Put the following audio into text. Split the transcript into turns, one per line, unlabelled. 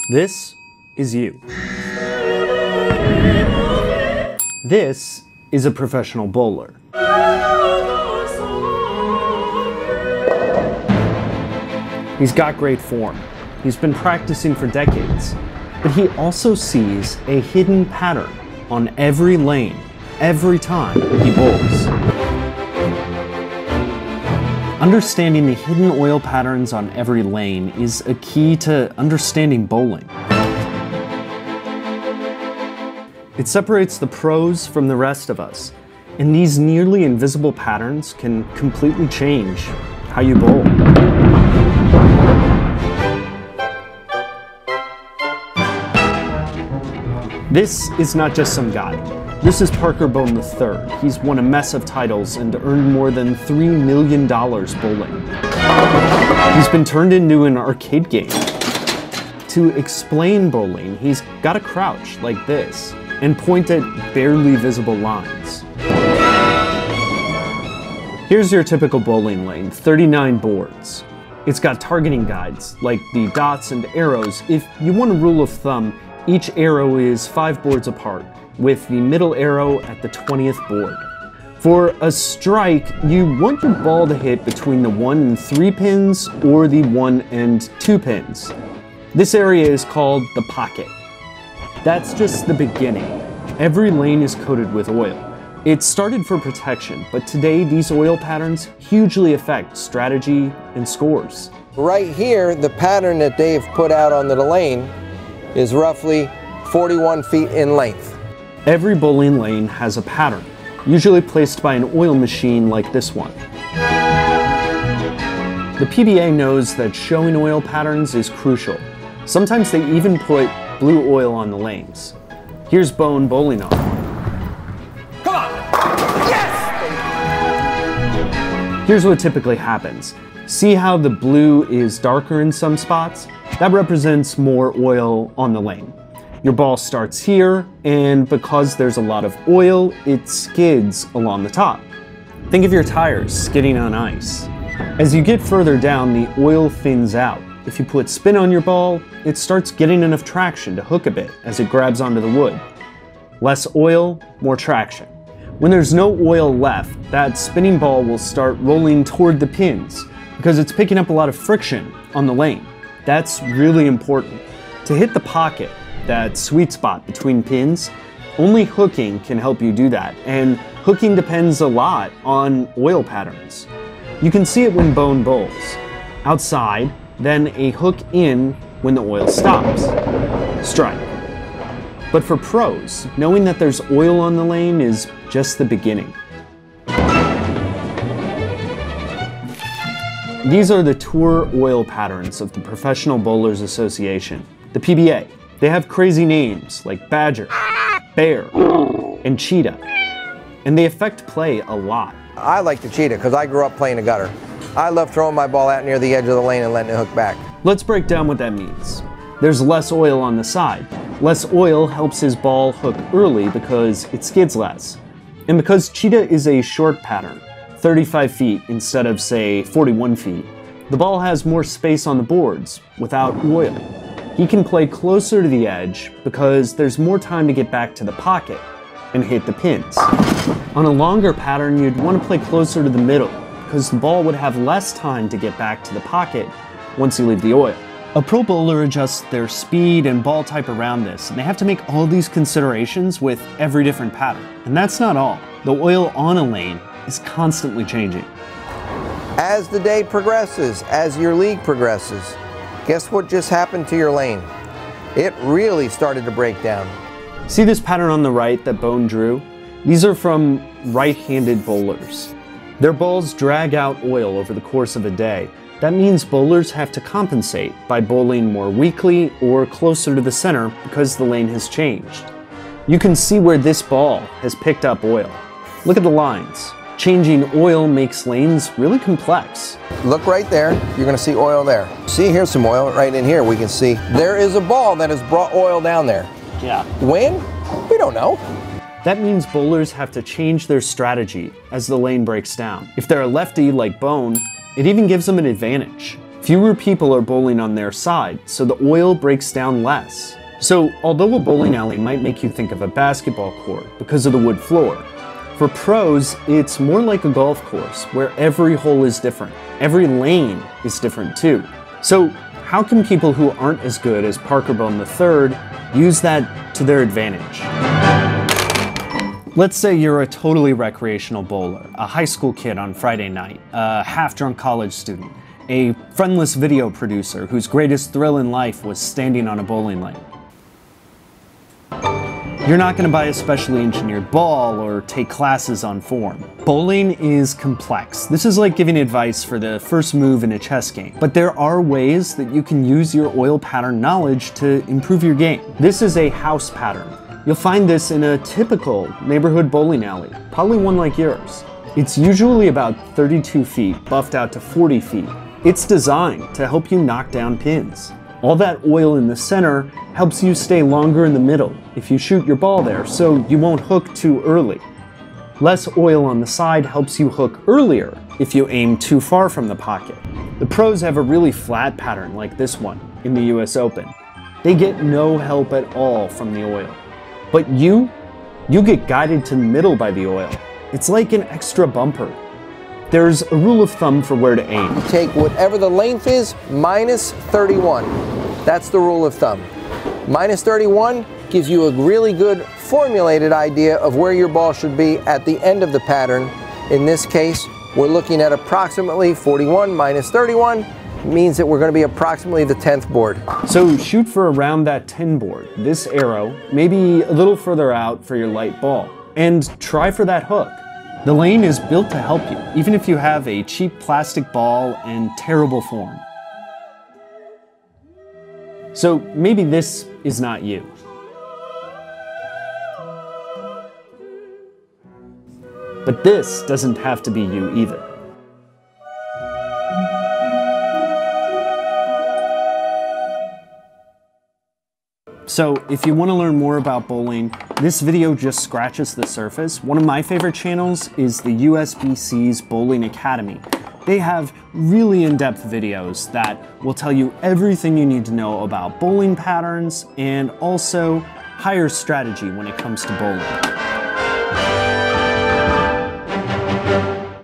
This is you. This is a professional bowler. He's got great form. He's been practicing for decades, but he also sees a hidden pattern on every lane, every time he bowls. Understanding the hidden oil patterns on every lane is a key to understanding bowling. It separates the pros from the rest of us, and these nearly invisible patterns can completely change how you bowl. This is not just some guy. This is Parker Bohn III. He's won a mess of titles and earned more than $3 million bowling. He's been turned into an arcade game. To explain bowling, he's got to crouch like this and point at barely visible lines. Here's your typical bowling lane, 39 boards. It's got targeting guides, like the dots and arrows. If you want a rule of thumb, each arrow is 5 boards apart, with the middle arrow at the 20th board. For a strike, you want your ball to hit between the 1 and 3 pins or the 1 and 2 pins. This area is called the pocket. That's just the beginning. Every lane is coated with oil. It started for protection, but today these oil patterns hugely affect strategy and scores.
Right here, the pattern that they've put out on the lane is roughly 41 feet in length.
Every bowling lane has a pattern, usually placed by an oil machine like this one. The PBA knows that showing oil patterns is crucial. Sometimes they even put blue oil on the lanes. Here's Bohn bowling on.
Come on! Yes!
Here's what typically happens. See how the blue is darker in some spots? That represents more oil on the lane. Your ball starts here, and because there's a lot of oil, it skids along the top. Think of your tires skidding on ice. As you get further down, the oil thins out. If you put spin on your ball, it starts getting enough traction to hook a bit as it grabs onto the wood. Less oil, more traction. When there's no oil left, that spinning ball will start rolling toward the pins because it's picking up a lot of friction on the lane. That's really important. To hit the pocket, that sweet spot between pins, only hooking can help you do that, and hooking depends a lot on oil patterns. You can see it when Bohn bowls. Outside, then a hook in when the oil stops. Strike. But for pros, knowing that there's oil on the lane is just the beginning. These are the tour oil patterns of the Professional Bowlers Association, the PBA. They have crazy names like Badger, Bear, and Cheetah, and they affect play a lot.
I like the Cheetah because I grew up playing the gutter. I love throwing my ball out near the edge of the lane and letting it hook back.
Let's break down what that means. There's less oil on the side. Less oil helps his ball hook early because it skids less. And because Cheetah is a short pattern, 35 feet instead of, say, 41 feet, the ball has more space on the boards without oil. He can play closer to the edge because there's more time to get back to the pocket and hit the pins. On a longer pattern, you'd want to play closer to the middle because the ball would have less time to get back to the pocket once you leave the oil. A pro bowler adjusts their speed and ball type around this, and they have to make all these considerations with every different pattern. And that's not all. The oil on a lane is constantly changing.
As the day progresses, as your league progresses, guess what just happened to your lane? It really started to break down.
See this pattern on the right that Bohn drew? These are from right-handed bowlers. Their balls drag out oil over the course of a day. That means bowlers have to compensate by bowling more weakly or closer to the center because the lane has changed. You can see where this ball has picked up oil. Look at the lines. Changing oil makes lanes really complex.
Look right there, you're gonna see oil there. See, here's some oil right in here. We can see there is a ball that has brought oil down there.
Yeah.
When? We don't know.
That means bowlers have to change their strategy as the lane breaks down. If they're a lefty like Bohn, it even gives them an advantage. Fewer people are bowling on their side, so the oil breaks down less. So, although a bowling alley might make you think of a basketball court because of the wood floor, for pros, it's more like a golf course where every hole is different. Every lane is different too. So, how can people who aren't as good as Parker Bohn III use that to their advantage? Let's say you're a totally recreational bowler, a high school kid on Friday night, a half-drunk college student, a friendless video producer whose greatest thrill in life was standing on a bowling lane. You're not going to buy a specially engineered ball or take classes on form. Bowling is complex. This is like giving advice for the first move in a chess game. But there are ways that you can use your oil pattern knowledge to improve your game. This is a house pattern. You'll find this in a typical neighborhood bowling alley, probably one like yours. It's usually about 32 feet, buffed out to 40 feet. It's designed to help you knock down pins. All that oil in the center helps you stay longer in the middle if you shoot your ball there, so you won't hook too early. Less oil on the side helps you hook earlier if you aim too far from the pocket. The pros have a really flat pattern like this one in the US Open. They get no help at all from the oil. But you get guided to the middle by the oil. It's like an extra bumper. There's a rule of thumb for where to aim.
You take whatever the length is minus 31. That's the rule of thumb. Minus 31 gives you a really good formulated idea of where your ball should be at the end of the pattern. In this case, we're looking at approximately 41 minus 31 means that we're going to be approximately the 10th board.
So shoot for around that 10 board, this arrow, maybe a little further out for your light ball, and try for that hook. The lane is built to help you, even if you have a cheap plastic ball and terrible form. So maybe this is not you. But this doesn't have to be you either. So if you want to learn more about bowling, this video just scratches the surface. One of my favorite channels is the USBC's Bowling Academy. They have really in-depth videos that will tell you everything you need to know about bowling patterns and also higher strategy when it comes to bowling.